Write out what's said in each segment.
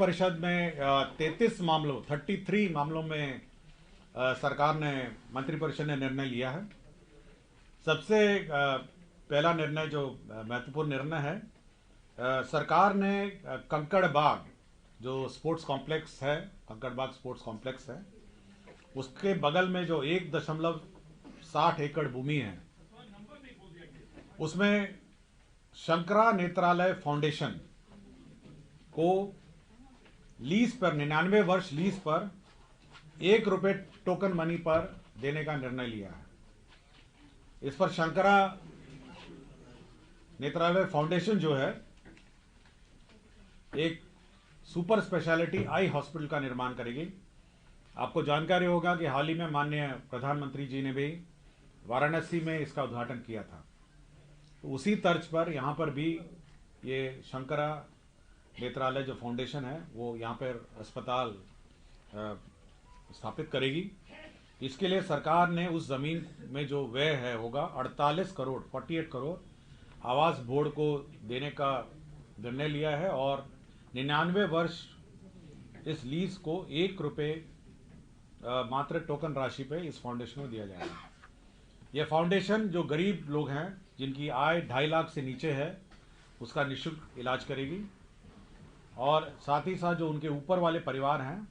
मंत्रिपरिषद में 33 मामलों में सरकार ने मंत्रिपरिषद ने निर्णय लिया है। सबसे पहला निर्णय जो महत्वपूर्ण निर्णय है, सरकार ने कंकड़बाग जो स्पोर्ट्स कॉम्प्लेक्स है, कंकड़बाग स्पोर्ट्स कॉम्प्लेक्स है, उसके बगल में जो 1.60 एकड़ भूमि है, उसमें शंकरा नेत्रालय फाउंडेशन को लीज पर 99 वर्ष लीज पर ₹1 टोकन मनी पर देने का निर्णय लिया है। इस पर शंकरा नेत्रालय फाउंडेशन जो है एक सुपर स्पेशलिटी आई हॉस्पिटल का निर्माण करेगी। आपको जानकारी होगा कि हाल ही में माननीय प्रधानमंत्री जी ने भी वाराणसी में इसका उद्घाटन किया था। तो उसी तर्ज पर यहाँ पर भी ये शंकरा नेत्रालय जो फाउंडेशन है वो यहाँ पर अस्पताल स्थापित करेगी। इसके लिए सरकार ने उस ज़मीन में जो व्यय है होगा 48 करोड़ आवास बोर्ड को देने का निर्णय लिया है और 99 वर्ष इस लीज को ₹1 मात्र टोकन राशि पे इस फाउंडेशन को दिया जाएगा। यह फाउंडेशन जो गरीब लोग हैं जिनकी आय 2.5 लाख से नीचे है उसका निःशुल्क इलाज करेगी और साथ ही साथ जो उनके ऊपर वाले परिवार हैं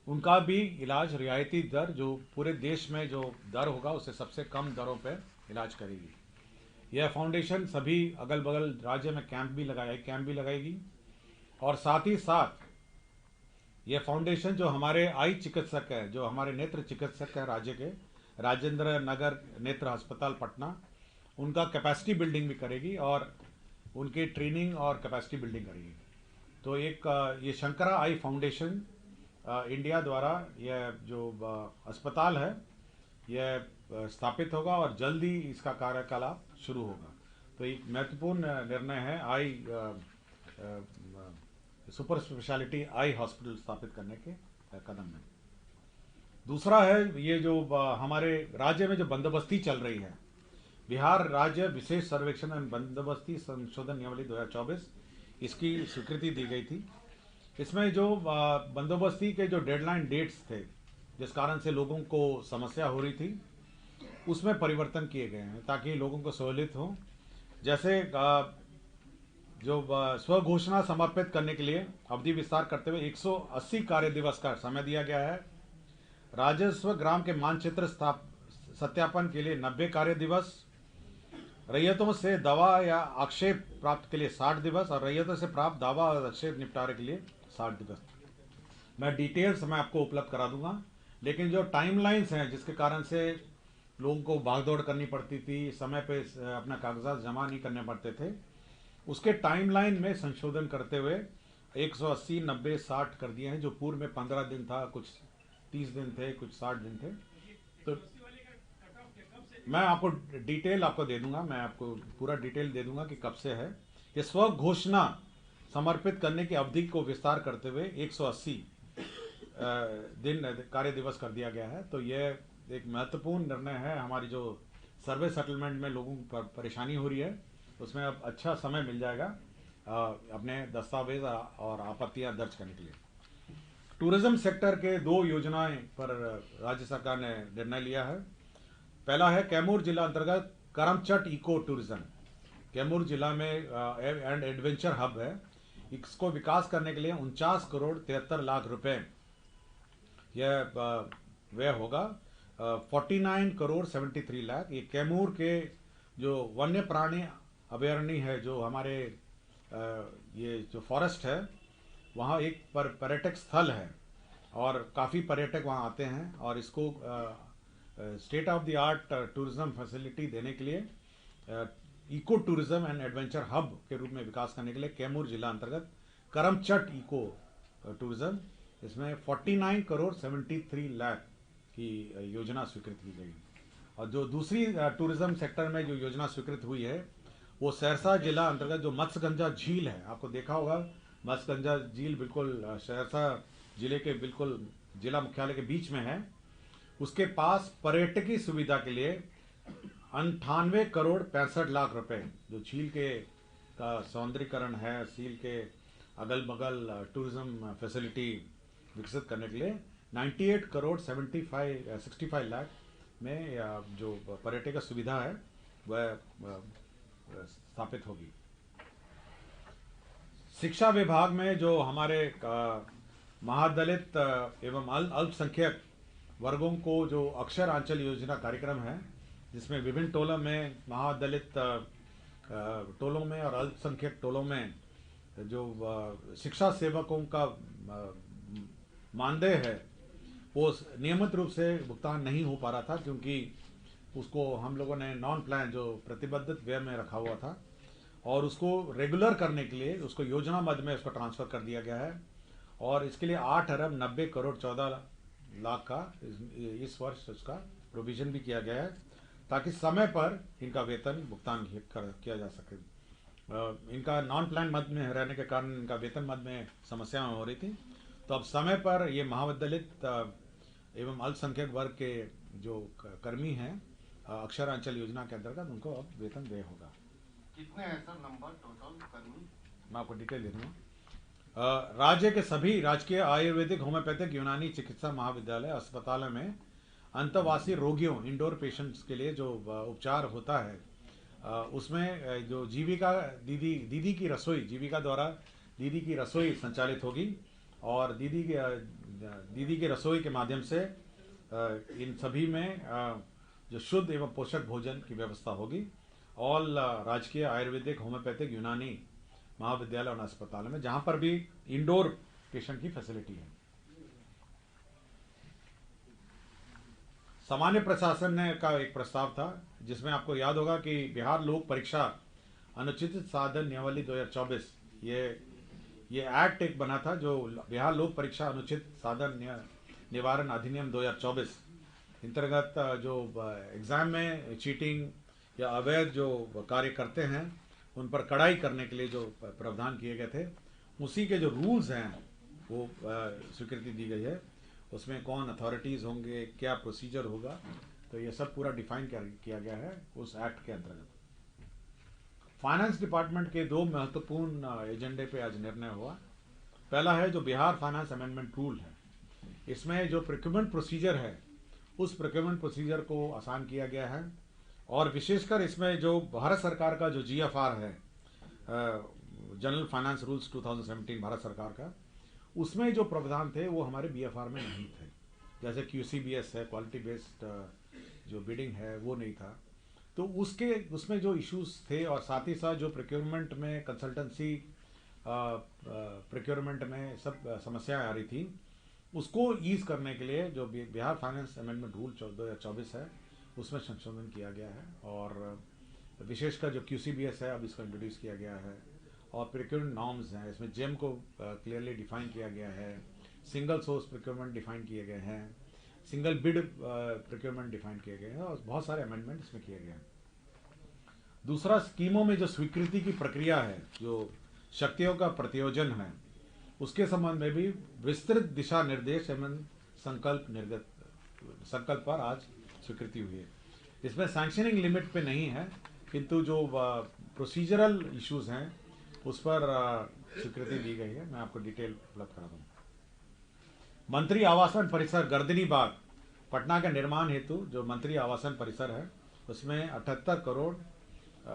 उनका भी इलाज रियायती दर जो पूरे देश में जो दर होगा उससे सबसे कम दरों पर इलाज करेगी। यह फाउंडेशन सभी अगल बगल राज्य में कैंप भी लगाएगी और साथ ही साथ यह फाउंडेशन जो हमारे आई चिकित्सक है, जो हमारे नेत्र चिकित्सक है राज्य के, राजेंद्र नगर नेत्र अस्पताल पटना, उनका कैपेसिटी बिल्डिंग भी करेगी और उनकी ट्रेनिंग और कैपेसिटी बिल्डिंग करेगी। तो एक ये शंकरा आई फाउंडेशन इंडिया द्वारा यह जो अस्पताल है यह स्थापित होगा और जल्द ही इसका कार्यकलाप शुरू होगा। तो एक महत्वपूर्ण निर्णय है आई सुपर स्पेशलिटी आई हॉस्पिटल स्थापित करने के कदम में। दूसरा है ये जो हमारे राज्य में जो बंदोबस्ती चल रही है, बिहार राज्य विशेष सर्वेक्षण एवं बंदोबस्ती संशोधन नियमावली 2024, इसकी स्वीकृति दी गई थी। इसमें जो बंदोबस्ती के जो डेडलाइन डेट्स थे जिस कारण से लोगों को समस्या हो रही थी उसमें परिवर्तन किए गए हैं ताकि लोगों को सहूलियत हो। जैसे जो स्व घोषणा समर्पित करने के लिए अवधि विस्तार करते हुए 180 कार्य दिवस का समय दिया गया है। राजस्व ग्राम के मानचित्र सत्यापन के लिए 90 कार्य दिवस, रैयतों से दावा या आक्षेप प्राप्त के लिए 60 दिवस और रैयतों से प्राप्त दावा और आक्षेप निपटारे के लिए 60 दिवस। मैं डिटेल्स मैं आपको उपलब्ध करा दूंगा, लेकिन जो टाइमलाइंस हैं जिसके कारण से लोगों को भागदौड़ करनी पड़ती थी, समय पे अपना कागजात जमा नहीं करने पड़ते थे, उसके टाइमलाइन में संशोधन करते हुए 180, 90, 60 कर दिए हैं। जो पूर्व में 15 दिन था, कुछ 30 दिन थे, कुछ 60 दिन थे। तो मैं आपको डिटेल आपको दे दूंगा, मैं आपको पूरा डिटेल दे दूंगा कि कब से है। ये स्व घोषणा समर्पित करने की अवधि को विस्तार करते हुए 180 दिन कार्य दिवस कर दिया गया है। तो यह एक महत्वपूर्ण निर्णय है। हमारी जो सर्वे सेटलमेंट में लोगों को परेशानी हो रही है उसमें अब अच्छा समय मिल जाएगा अपने दस्तावेज और आपत्तियां दर्ज करने के लिए। टूरिज्म सेक्टर के 2 योजनाएं पर राज्य सरकार ने निर्णय लिया है। पहला है कैमूर जिला अंतर्गत करमचट इको टूरिज्म। कैमूर जिला में एंड एडवेंचर हब है। इसको विकास करने के लिए 49 करोड़ 73 लाख रुपए यह व्यय होगा। 49 करोड़ 73 लाख। ये कैमूर के जो वन्य प्राणी अभयारण्य है, जो हमारे ये जो फॉरेस्ट है, वहाँ एक पर्यटक स्थल है और काफ़ी पर्यटक वहाँ आते हैं और इसको state of the art tourism facility देने के लिए eco tourism and adventure hub के रूप में विकास करने के लिए कैमूर जिला अंतर्गत करमचट इको टूरिज्म, इसमें 49 करोड़ 73 लाख की योजना स्वीकृत की गई। और जो दूसरी टूरिज्म सेक्टर में जो योजना स्वीकृत हुई है वो सहरसा जिला अंतर्गत जो मत्स्यगंजा झील है, आपको देखा होगा मत्स्यगंजा झील बिल्कुल सहरसा जिले के बिल्कुल जिला मुख्यालय के बीच में है। उसके पास पर्यटकीय सुविधा के लिए 98 करोड़ 65 लाख रुपए जो झील के का सौंदर्यीकरण है, झील के अगल बगल टूरिज्म फैसिलिटी विकसित करने के लिए 98 करोड़ 65 लाख में जो पर्यटक सुविधा है वह स्थापित होगी। शिक्षा विभाग में जो हमारे महादलित एवं अल्पसंख्यक वर्गों को जो अक्षर आंचल योजना कार्यक्रम है, जिसमें विभिन्न टोलों में महादलित टोलों में और अल्पसंख्यक टोलों में जो शिक्षा सेवकों का मानदेय है वो नियमित रूप से भुगतान नहीं हो पा रहा था, क्योंकि उसको हम लोगों ने नॉन प्लान जो प्रतिबद्धित व्यय में रखा हुआ था और उसको रेगुलर करने के लिए उसको योजना मद में उसको ट्रांसफ़र कर दिया गया है और इसके लिए 8 अरब 90 करोड़ 14 लाख का इस वर्ष उसका प्रोविज़न भी किया गया है, ताकि समय पर इनका वेतन भुगतान किया जा सके। इनका नॉन प्लान मद में रहने के कारण इनका वेतन मद में समस्याएं हो रही थी, तो अब समय पर ये महाविद्यालित एवं अल्पसंख्यक वर्ग के जो कर्मी हैं अक्षरांचल योजना के अंतर्गत उनको अब वेतन देय होगा। कितने हैं सर नंबर टोटल कर्मी? मैं आपको डिटेल दे दूँगा। राज्य के सभी राजकीय आयुर्वेदिक होम्योपैथिक यूनानी चिकित्सा महाविद्यालय अस्पतालों में अंतर्वासी रोगियों इंडोर पेशेंट्स के लिए जो उपचार होता है, उसमें जो जीविका दीदी की रसोई, जीविका द्वारा दीदी की रसोई संचालित होगी और दीदी की रसोई के माध्यम से इन सभी में जो शुद्ध एवं पोषक भोजन की व्यवस्था होगी। ऑल राजकीय आयुर्वेदिक होम्योपैथिक यूनानी महाविद्यालय और अस्पतालों में जहां पर भी इंडोर पेशेंट की फैसिलिटी है। सामान्य प्रशासन ने का एक प्रस्ताव था, जिसमें आपको याद होगा कि बिहार लोक परीक्षा अनुचित साधन नियमावली 2024 ये एक्ट एक बना था, जो बिहार लोक परीक्षा अनुचित साधन निवारण अधिनियम 2024 अंतर्गत जो एग्जाम में चीटिंग या अवैध जो कार्य करते हैं उन पर कड़ाई करने के लिए जो प्रावधान किए गए थे, उसी के जो रूल्स हैं वो स्वीकृति दी गई है। उसमें कौन अथॉरिटीज़ होंगे, क्या प्रोसीजर होगा, तो ये सब पूरा डिफाइन किया गया है उस एक्ट के अंतर्गत। फाइनेंस डिपार्टमेंट के दो महत्वपूर्ण एजेंडे पे आज निर्णय हुआ। पहला है जो बिहार फाइनेंस अमेंडमेंट रूल है, इसमें जो प्रोक्योरमेंट प्रोसीजर है उस प्रोक्योरमेंट प्रोसीजर को आसान किया गया है और विशेषकर इसमें जो भारत सरकार का जो GFR है, जनरल फाइनेंस रूल्स 2017 भारत सरकार का, उसमें जो प्रावधान थे वो हमारे BFR में नहीं थे। जैसे QCBS है, क्वालिटी बेस्ड जो बिडिंग है वो नहीं था, तो उसमें जो इश्यूज थे और साथ ही साथ जो प्रोक्योरमेंट में कंसल्टेंसी प्रोक्योरमेंट में सब समस्याएं आ रही थी, उसको ईज करने के लिए जो बिहार फाइनेंस अमेंडमेंट रूल 2024 है उसमें संशोधन किया गया है और विशेषकर जो QCBS है अब इसको इंट्रोड्यूस किया गया है और प्रोक्योरमेंट नॉर्म्स हैं, इसमें जेम को क्लियरली डिफाइन किया गया है, सिंगल सोर्स प्रोक्योरमेंट डिफाइन किए गए हैं, सिंगल बिड प्रोक्योरमेंट डिफाइन किए गए हैं और बहुत सारे अमेंडमेंट इसमें किए गए हैं। दूसरा, स्कीमों में जो स्वीकृति की प्रक्रिया है, जो शक्तियों का प्रतियोजन है, उसके संबंध में भी विस्तृत दिशा निर्देश एवं संकल्प पर आज स्वीकृति हुई है। इसमें सैंक्शनिंग लिमिट पे नहीं है, किंतु जो प्रोसीजरल इश्यूज हैं उस पर स्वीकृति दी गई है। मैं आपको डिटेल उपलब्ध करा दूँगा। मंत्री आवासन परिसर गर्दनी बाग पटना के निर्माण हेतु जो मंत्री आवासन परिसर है उसमें 78 करोड़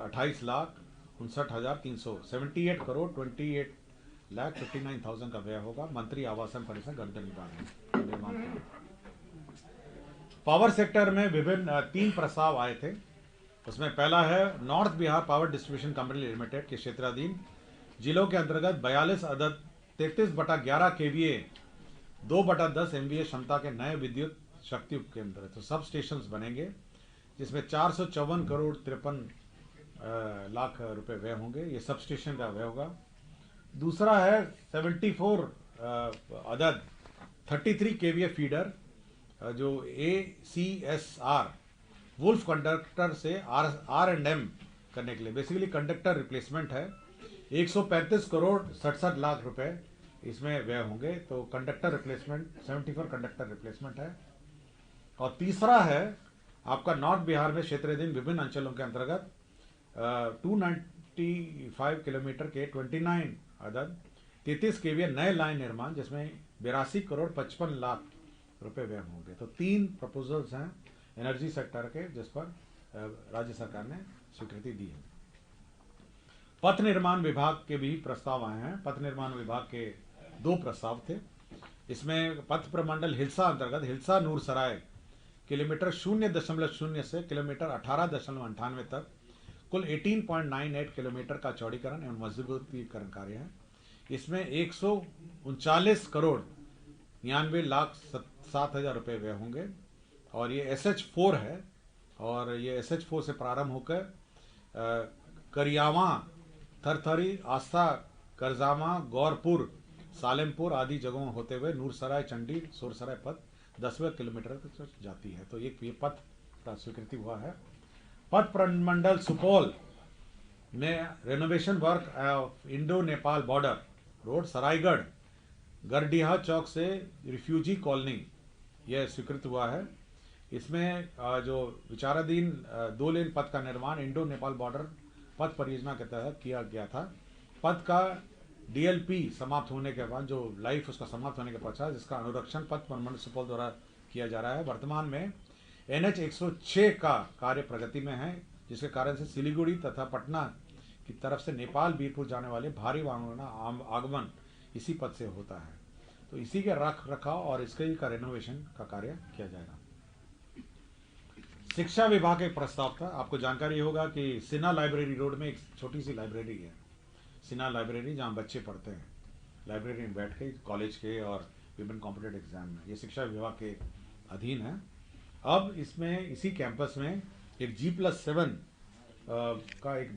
28 लाख 59,378 करोड़ 28,59,000 का व्यय होगा। मंत्री आवासन परिसर गर्दनी बाग में निर्माण। पावर सेक्टर में विभिन्न 3 प्रस्ताव आए थे। उसमें पहला है north Bihar power distribution company limited के क्षेत्राधीन जिलों के अंतर्गत 42 अदद 33/11 kVA 2/10 MVA क्षमता के नए विद्युत शक्ति उपकेंद्र तो सब स्टेशंस बनेंगे, जिसमें 454 करोड़ 53 लाख रुपए व्यय होंगे। ये सब स्टेशन का व्यय होगा। दूसरा है 74 अदद 33 kVA फीडर जो ACSR वुल्फ कंडक्टर से R&M करने के लिए, बेसिकली कंडक्टर रिप्लेसमेंट है। 135 करोड़ 67 लाख रुपए इसमें व्यय होंगे। तो कंडक्टर रिप्लेसमेंट 74 कंडक्टर रिप्लेसमेंट है। और तीसरा है आपका नॉर्थ बिहार में क्षेत्राधीन विभिन्न अंचलों के अंतर्गत 295 किलोमीटर के 29 अदद 33 केवीए नए लाइन निर्माण जिसमें 82 करोड़ 55 लाख रुपए व्यय होंगे। तो 3 प्रपोजल्स हैं एनर्जी सेक्टर के जिस पर राज्य सरकार ने स्वीकृति दी है। पथ निर्माण विभाग के भी प्रस्ताव आए हैं। पथ निर्माण विभाग के 2 प्रस्ताव थे। इसमें पथ प्रमंडल हिलसा अंतर्गत हिलसा नूरसराय किलोमीटर 0.0 से किलोमीटर 18.98 तक कुल 18.98 किलोमीटर का चौड़ीकरण एवं मजबूतीकरण कार्य है। इसमें 139 करोड़ 99 लाख 7,000 रुपये व्यय होंगे और ये SH4 है और ये SH4 से प्रारंभ होकर करियावा, थरथरी, आस्था, करजामा, गौरपुर, सालेमपुर आदि जगहों होते हुए नूरसराय, चंडी, सोरसराय पथ 10वें किलोमीटर तक जाती है। तो एक ये पथ का स्वीकृति हुआ है। पथ प्रमंडल सुपौल में renovation work Indo Nepal border road Saraigarh Gardiha chowk से रिफ्यूजी कॉलोनी यह स्वीकृत हुआ है। इसमें जो विचाराधीन 2 लेन पथ का निर्माण इंडो नेपाल बॉर्डर पथ परियोजना के तहत किया गया था। पथ का DLP समाप्त होने के बाद जो लाइफ उसका समाप्त होने के पश्चात जिसका अनुरक्षण पथ प्रमंडल सुपौल द्वारा किया जा रहा है। वर्तमान में NH 106 का कार्य प्रगति में है जिसके कारण से सिलीगुड़ी तथा पटना की तरफ से नेपाल बीरपुर जाने वाले भारी वाहनों का आगमन इसी पथ से होता है। तो इसी के रख रखाव और इसके का रेनोवेशन का कार्य किया जाएगा। शिक्षा विभाग का एक प्रस्ताव था। आपको जानकारी होगा कि सिन्हा लाइब्रेरी रोड में एक छोटी सी लाइब्रेरी है, सिन्हा लाइब्रेरी, जहाँ बच्चे पढ़ते हैं लाइब्रेरी में बैठ के कॉलेज के और विभिन्न कॉम्पिटेटिव एग्जाम में। ये शिक्षा विभाग के अधीन है। अब इसमें इसी कैंपस में एक G+7 का एक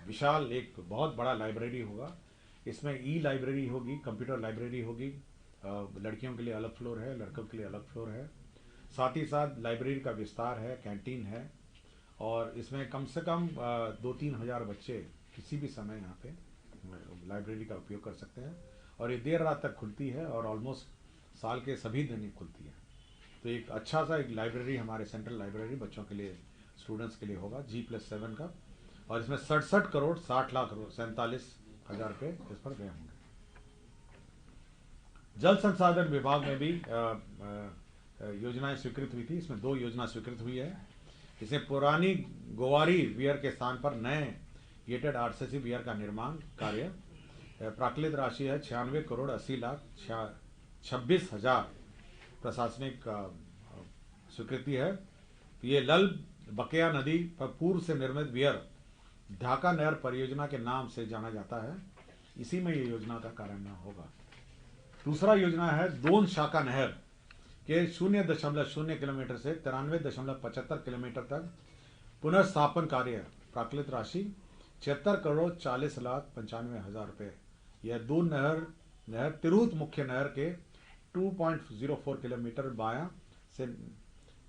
विशाल एक बहुत बड़ा लाइब्रेरी होगा। इसमें लाइब्रेरी होगी, कंप्यूटर लाइब्रेरी होगी, लड़कियों के लिए अलग फ्लोर है, लड़कों के लिए अलग फ्लोर है। साथ ही साथ लाइब्रेरी का विस्तार है, कैंटीन है और इसमें कम से कम 2-3 हज़ार बच्चे किसी भी समय यहाँ पे लाइब्रेरी का उपयोग कर सकते हैं और ये देर रात तक खुलती है और ऑलमोस्ट साल के सभी दिन ही खुलती है। तो एक अच्छा सा एक लाइब्रेरी हमारे सेंट्रल लाइब्रेरी बच्चों के लिए, स्टूडेंट्स के लिए होगा G+7 का और इसमें 67 करोड़ 60 लाख 47,000 रुपये इस पर व्यय होंगे। जल संसाधन विभाग में भी योजनाएं स्वीकृत हुई थी। इसमें 2 योजना स्वीकृत हुई है। इसमें पुरानी गोवारी वियर के स्थान पर नए गेटेड RCC वियर का निर्माण कार्य, प्राकृतिक राशि है 96 करोड़ 80 लाख 26,000 प्रशासनिक स्वीकृति है। तो ये लल बकेया नदी पर पूर्व से निर्मित वियर ढाका नहर परियोजना के नाम से जाना जाता है। इसी में ये योजना का कार्यान्वयन होगा। दूसरा योजना है दोन शाखा नहर के 0.0 किलोमीटर से 93.75 किलोमीटर तक पुनर्स्थापन कार्य, प्राकृतिक राशि 76 करोड़ 40 लाख 95,000 रुपये। यह 2 नहर तिरहुत मुख्य नहर के 2.04 किलोमीटर बायां से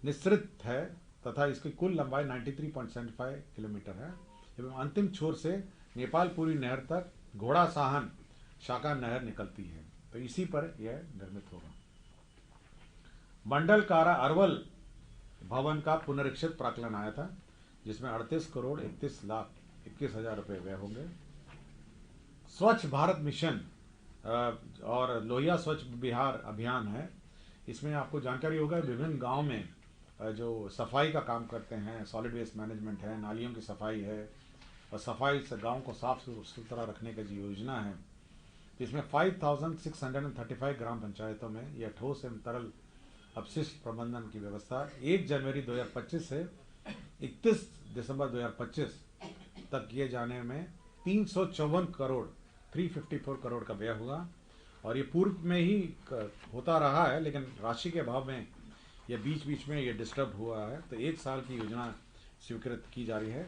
निस्सृत है तथा इसकी कुल लंबाई 93.75 किलोमीटर है एवं अंतिम छोर से नेपालपुरी नहर तक घोड़ा साहन शाखा नहर निकलती है। तो इसी पर यह निर्मित होगा। मंडल कारा अरवल भवन का पुनरीक्षित प्राक्कलन आया था जिसमें 38 करोड़ 31 लाख 21,000 रुपये व्यय होंगे। स्वच्छ भारत मिशन और लोहिया स्वच्छ बिहार अभियान है। इसमें आपको जानकारी होगा विभिन्न गांव में जो सफाई का काम करते हैं, सॉलिड वेस्ट मैनेजमेंट है, नालियों की सफाई है और सफाई से गांव को साफ सुथरा रखने की जो योजना है, इसमें 5,635 ग्राम पंचायतों में यह ठोस एवं तरल अपशिष्ट प्रबंधन की व्यवस्था 1 जनवरी 2025 से 31 दिसंबर 2025 तक किए जाने में 354 करोड़ 354 करोड़ का व्यय हुआ। और ये पूर्व में ही होता रहा है लेकिन राशि के अभाव में यह बीच में ये डिस्टर्ब हुआ है। तो 1 साल की योजना स्वीकृत की जा रही है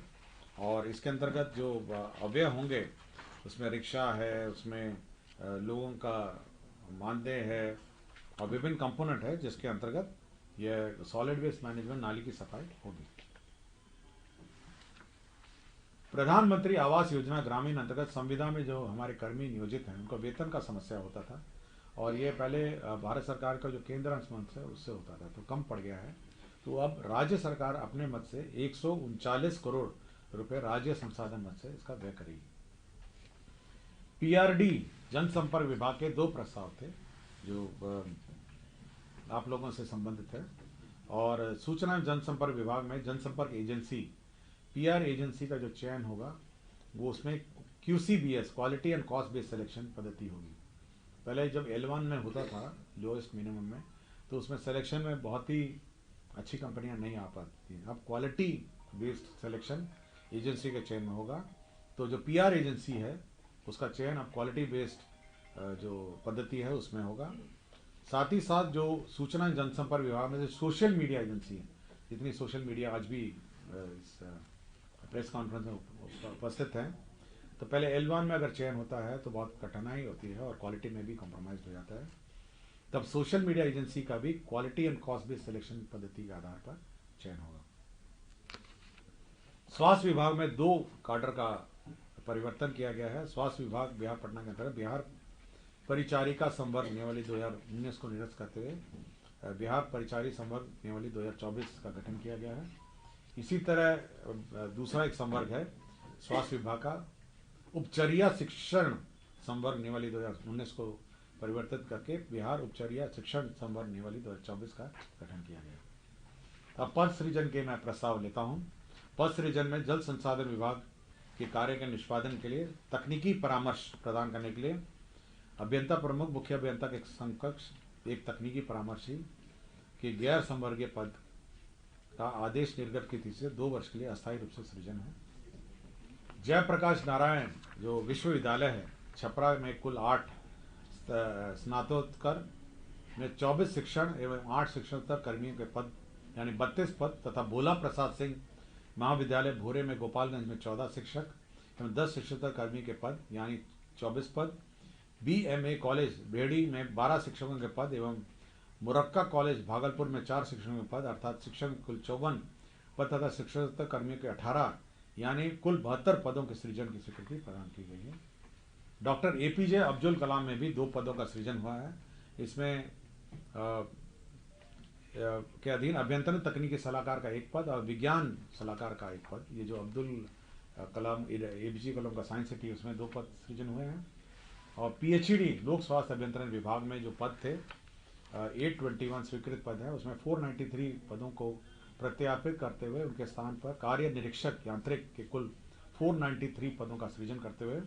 और इसके अंतर्गत जो अव्यय होंगे उसमें रिक्शा है, उसमें लोगों का मानदेय है और विभिन्न कंपोनेंट है जिसके अंतर्गत यह सॉलिड वेस्ट मैनेजमेंट नाली की सफाई होगी। प्रधानमंत्री आवास योजना ग्रामीण अंतर्गत संविदा में जो हमारे कर्मी नियोजित हैं उनको वेतन का समस्या होता था और ये पहले भारत सरकार का जो केंद्र अंश मंच है उससे होता था तो कम पड़ गया है। तो अब राज्य सरकार अपने मत से 139 करोड़ रुपए राज्य संसाधन मत से इसका व्यय करेगी। पीआरडी जनसंपर्क विभाग के 2 प्रस्ताव थे जो आप लोगों से संबंधित है। और सूचना एवं जनसंपर्क विभाग में जनसंपर्क एजेंसी पीआर एजेंसी का जो चयन होगा वो उसमें QCBS quality and cost based selection पद्धति होगी। पहले जब L1 में होता था लोएस्ट मिनिमम में, तो उसमें सिलेक्शन में बहुत ही अच्छी कंपनियां नहीं आ पाती थी। अब क्वालिटी बेस्ड सिलेक्शन एजेंसी के चयन में होगा। तो जो पीआर एजेंसी है उसका चयन अब क्वालिटी बेस्ड जो पद्धति है उसमें होगा। साथ ही साथ जो सूचना जनसंपर्क विभाग में से सोशल मीडिया एजेंसी है, जितनी सोशल मीडिया आज भी इस प्रेस कॉन्फ्रेंस में उपस्थित हैं, तो पहले L1 में अगर चयन होता है तो बहुत कठिनाई होती है और क्वालिटी में भी कॉम्प्रोमाइज हो जाता है। तब सोशल मीडिया एजेंसी का भी quality and cost based selection पद्धति के आधार पर चयन होगा। स्वास्थ्य विभाग में 2 काडर का परिवर्तन किया गया है। स्वास्थ्य विभाग बिहार पटना के अंतर्गत बिहार परिचारिका संवर्ग नियमावली 2019 को निरस्त करते हुए बिहार परिचारी संवर्ग नियमावली 2024 का गठन किया गया है। इसी तरह दूसरा एक संवर्ग है स्वास्थ्य विभाग का उपचर्या शिक्षण संवर्ग नियमावली 2019 को परिवर्तित करके बिहार उपचर्या शिक्षण संवर्ग नियमावली 2024 का गठन किया गया। अब पद सृजन के मैं प्रस्ताव लेता हूं। पद सृजन में जल संसाधन विभाग के कार्य के निष्पादन के लिए तकनीकी परामर्श प्रदान करने के लिए अभियंता प्रमुख मुख्य अभियंता के समकक्ष एक तकनीकी परामर्शी के गैर संवर्गीय पद का आदेश निर्गत की तिथि से 2 वर्ष के लिए अस्थायी रूप से सृजन है। जयप्रकाश नारायण जो विश्वविद्यालय है छपरा में कुल 8 स्नातकोत्तर में 24 शिक्षण एवं 8 शिक्षणोत्तर कर्मियों के पद यानी 32 पद तथा भोला प्रसाद सिंह महाविद्यालय भोरे में गोपालगंज में 14 शिक्षक एवं 10 शिक्षकोत्तर कर्मी के पद यानी 24 पद। BMA कॉलेज बेड़ी में 12 शिक्षकों के पद एवं मुरक्का कॉलेज भागलपुर में 4 शिक्षकों के पद अर्थात शिक्षक कुल 54 पद तथा शिक्षकोत्तर कर्मियों के 18 यानी कुल 72 पदों के सृजन की स्वीकृति प्रदान की गई है। डॉक्टर APJ अब्दुल कलाम में भी 2 पदों का सृजन हुआ है। इसमें के अधीन अभियंत्रण तकनीकी सलाहकार का 1 पद और विज्ञान सलाहकार का 1 पद। ये जो अब्दुल कलाम APJ कलाम का साइंस सिटी उसमें 2 पद सृजन हुए हैं। और PhD लोक स्वास्थ्य अभियंत्रण विभाग में जो पद थे 821 स्वीकृत पद है, उसमें 493 पदों को प्रत्यार्पित करते हुए उनके स्थान पर कार्य निरीक्षक यांत्रिक के कुल 493 पदों का सृजन करते हुए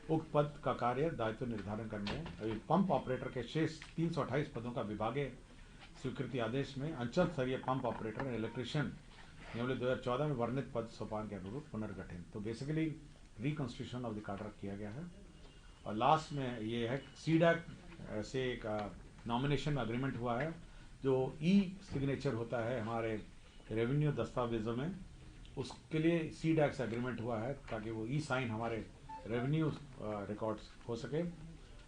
उक्त पद का कार्य दायित्व निर्धारण करने पंप ऑपरेटर के शेष 328 पदों का विभागीय स्वीकृति आदेश में अंचल स्तरीय पंप ऑपरेटर इलेक्ट्रिशियन नियमावली 2014 में वर्णित पद सोपान के अनुरूप पुनर्गठन। तो basically reconstitution of the cadre किया गया है। और लास्ट में ये है CDAC से एक नॉमिनेशन अग्रीमेंट हुआ है जो सिग्नेचर होता है हमारे रेवेन्यू दस्तावेजों में, उसके लिए CDAC से एग्रीमेंट हुआ है ताकि वो साइन हमारे रेवेन्यू रिकॉर्ड्स हो सके।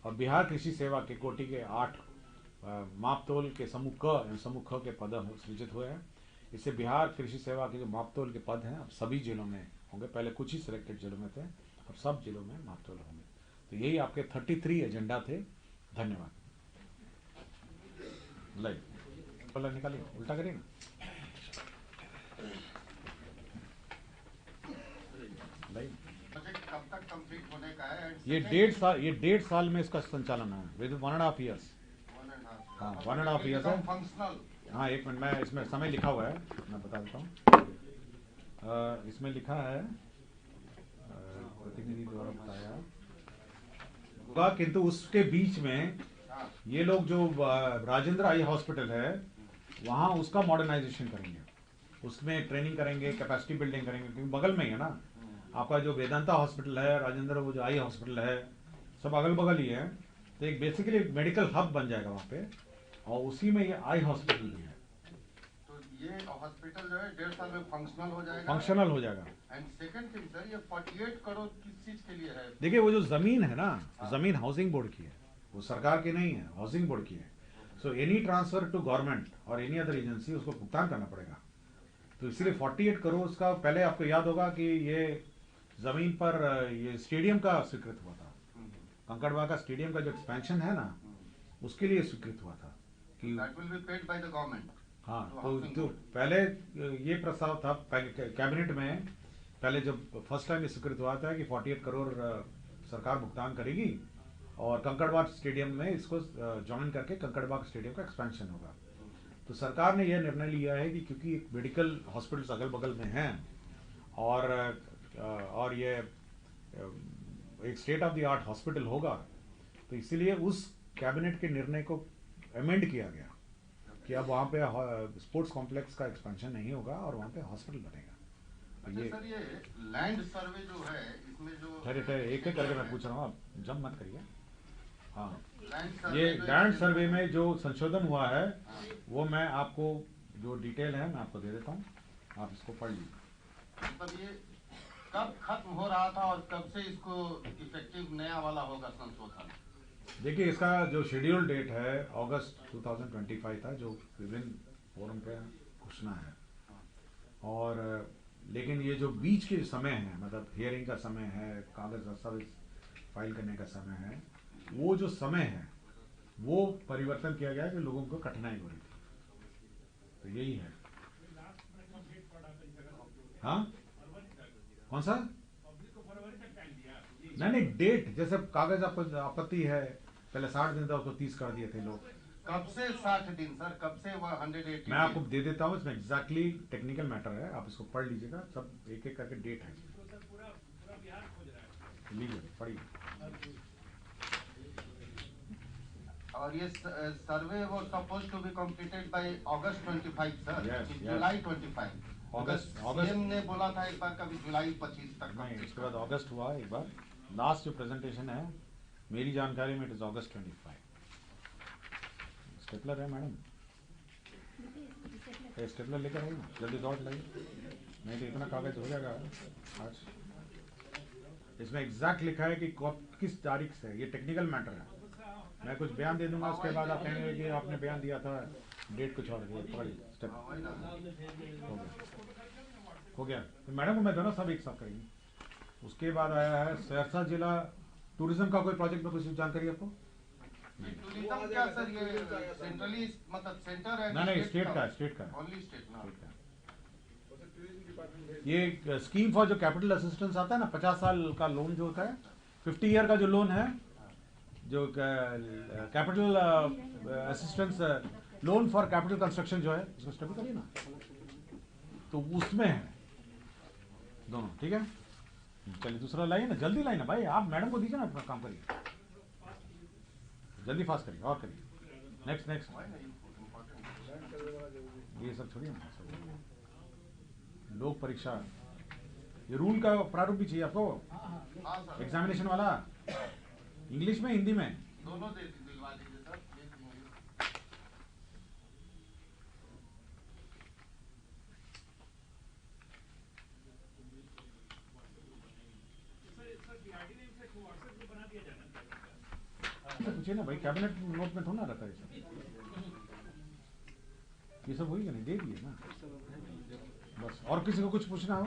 और बिहार कृषि सेवा के कोटि के 8 मापतोल के समूह क एवं समूह ख के पद सृजित हुए हैं। इससे बिहार कृषि सेवा के जो मापतोल के पद हैं अब सभी जिलों में होंगे। पहले कुछ ही सिलेक्टेड जिलों में थे, अब सब जिलों में मापतोल होंगे। तो यही आपके 33 एजेंडा थे। धन्यवाद। लाइव निकालिए, उल्टा करिए ना। लाइव कब तक कंप्लीट होने का है? ये 1.5 साल में इसका संचालन है। With 1.5 years. हाँ 1.5 ईयर्स है। फंक्शनल। हाँ 1 मिनट, मैं इसमें समय लिखा हुआ है, मैं बता देता हूँ। इसमें लिखा है प्रतिनिधि द्वारा बताया होगा, किंतु उसके बीच में ये लोग जो राजेंद्र आई हॉस्पिटल है वहाँ उसका मॉडर्नाइजेशन करेंगे, उसमें ट्रेनिंग करेंगे, कैपेसिटी बिल्डिंग करेंगे, क्योंकि बगल में ही है ना आपका जो वेदांता हॉस्पिटल है, राजेंद्र वो जो आई हॉस्पिटल है, सब अगल बगल ही है। तो एक बेसिकली मेडिकल हब बन जाएगा वहाँ पे, और उसी में ये आई हॉस्पिटल भी है। तो ये हॉस्पिटल जो है 1.5 साल में फंक्शनल हो जाएगा। फंक्शनल हो जाएगा। एंड सेकंड थिंग सर, ये 48 करोड़ किस चीज के लिए है? देखिए वो जो जमीन है ना, जमीन हाउसिंग बोर्ड की है, वो सरकार की नहीं है, हाउसिंग बोर्ड की है। So any transfer to government और एनी अदर एजेंसी उसको भुगतान करना पड़ेगा। तो इसीलिए 48 करोड़ का, पहले आपको याद होगा कि ये जमीन पर ये स्टेडियम का स्वीकृत हुआ था, कंकड़बाग का स्टेडियम का जो एक्सपेंशन है ना, उसके लिए स्वीकृत हुआ था कि that will be paid by the government. हाँ तो पहले ये प्रस्ताव था कैबिनेट में, पहले जब फर्स्ट टाइम स्वीकृत हुआ था कि 48 करोड़ सरकार भुगतान करेगी और कंकड़बाग स्टेडियम में इसको ज्वाइन करके कंकड़बाग स्टेडियम का एक्सपेंशन होगा। तो सरकार ने यह निर्णय लिया है कि क्योंकि मेडिकल हॉस्पिटल्स अगल बगल में हैं और ये एक state of the art hospital होगा, तो इसीलिए उस कैबिनेट के निर्णय को अमेंड किया गया कि अब वहाँ पे स्पोर्ट्स कॉम्प्लेक्स का एक्सपेंशन नहीं होगा और वहाँ पे हॉस्पिटल बनेगा। अच्छा सर, ये लैंड सर्वे जो है इसमें जो ठहरे एक एक करके मैं पूछ रहा हूँ, आप जंप मत करिए। हाँ, लैंड ये सर्वे लैंड सर्वे में जो संशोधन हुआ है वो मैं आपको जो डिटेल है मैं आपको दे देता हूँ, आप इसको पढ़ लीजिए। मतलब ये कब खत्म हो रहा था और कब से इसको इफेक्टिव नया वाला होगा संशोधन? देखिए, इसका जो शेड्यूल डेट है अगस्त 2025 था, जो विभिन्न फोरम पे घोषणा है। और लेकिन ये जो बीच के समय है, मतलब हियरिंग का समय है, कागज दस्तावेज फाइल करने का समय है, वो जो समय है वो परिवर्तन किया गया है कि लोगों को कठिनाई हो रही थी, तो यही है। हाँ, कौन सा? नहीं, डेट जैसे कागज आपत्ति है, पहले 60 दिन था, उसको 30 कर दिए थे लोग। कब से 60 दिन सर, कब से 180? मैं आपको दे देता हूँ, इसमें एग्जैक्टली टेक्निकल मैटर है, आप इसको पढ़ लीजिएगा, सब एक एक करके डेट है। लीजिए पढ़िए। और ये सर्वे वो suppose to be completed by August 25 sir, Yes, yes. जुलाई 25। अगस्त सीएम ने बोला था एक बार कभी जुलाई 25 तक। नहीं, उसके बाद अगस्त हुआ एक बार। लास्ट जो प्रेजेंटेशन है मेरी जानकारी में इट इज अगस्त 25। स्टेपलर है मैडम? स्टेपलर लेकर आइए ना, जल्दी दौड़ लाइए, नहीं तो इतना कागज हो जाएगा आज। इसमें एग्जैक्ट लिखा है कि किस तारीख से, ये टेक्निकल मैटर है। मैं कुछ बयान दे दूंगा, उसके बाद आप कहेंगे कि आपने बयान दिया था, डेट कुछ और दिया। स्टेप हो गया, तो मैडम को मैं दोनों सब एक साथ करेंगे। उसके बाद आया है सहरसा जिला टूरिज्म का कोई प्रोजेक्ट में कुछ जानकारी आपको? टूरिज्म क्या सर, ये सेंट्रली मतलब सेंटर है? नहीं, स्टेट का है, स्टेट का है। ओनली स्टेट ना? ये स्कीम फॉर जो कैपिटल असिस्टेंस आता है ना, 50 साल का लोन जो होता है, 50 ईयर का जो लोन है, जो capital assistance loan for capital construction जो है, उसको स्टडी करिए ना, तो उसमें है दोनों। ठीक है, चलिए दूसरा लाइए ना, जल्दी लाइए ना भाई, आप मैडम को दीजिए ना, अपना काम करिए, जल्दी फास्ट करिए और करिए। नेक्स्ट ये सब छोड़िए ना, लोक परीक्षा, ये रूल का प्रारूप भी चाहिए आपको, एग्जामिनेशन वाला, इंग्लिश में हिंदी में दोनों दिलवा दीजिए सर। पूछिए ना भाई, कैबिनेट नोट में थोड़ा ना रहता है ये सब होगी नहीं, दे दिए ना बस। और किसी को कुछ पूछना हो?